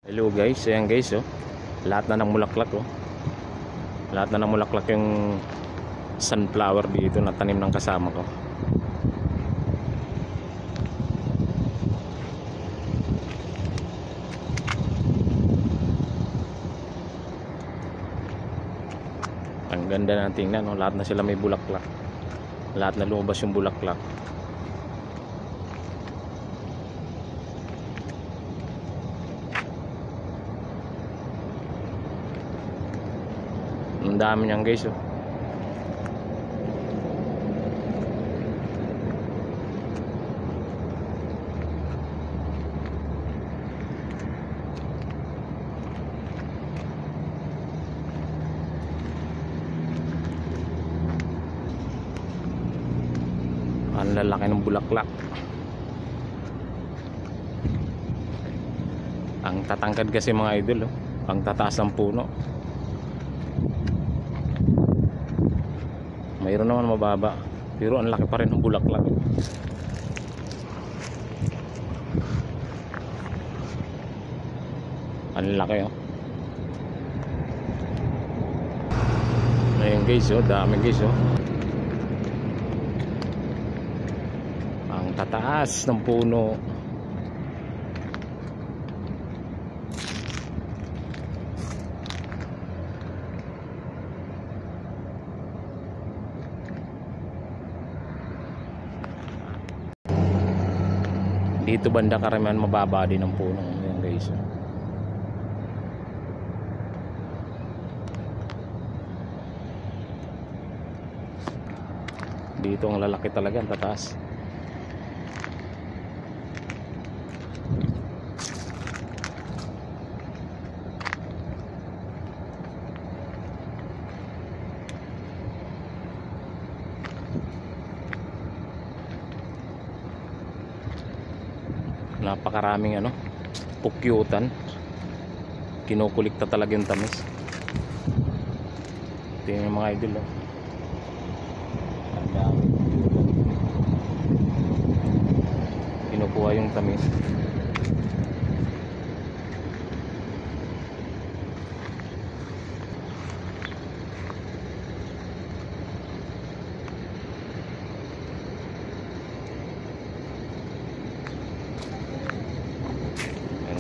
Hello guys, ayan guys oh. Lahat na ng mulaklak oh. Lahat na ng mulaklak yung sunflower dito na tanim ng kasama ko. Ang ganda na tingnan oh. Lahat na sila may bulaklak. Lahat na lumabas yung bulaklak. Ang dami niyan guys oh. Ang lalaki ng bulaklak. Ang tatangkad kasi mga idol oh. Ang tataas ng puno. Mayroon naman mababa, pero ang laki pa rin ng bulaklak. Ang laki oh. Ayun guys oh, dami guys oh. Ang tataas ng puno. Dito banda karamihan mababa din ang puno. Ayan guys. Dito ang lalaki talaga, ang tataas. Napakaraming ano, pukyutan. Kinukulikta talaga yung tamis. Ito yung mga idol oh. Ang dami. Kinukuha yung tamis.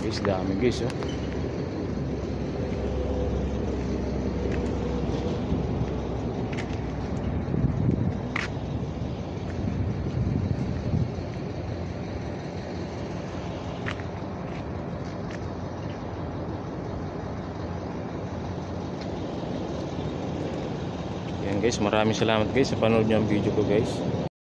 Guys, dami guys oh. Yan guys, maraming salamat guys sa panood niyo ang video ko guys.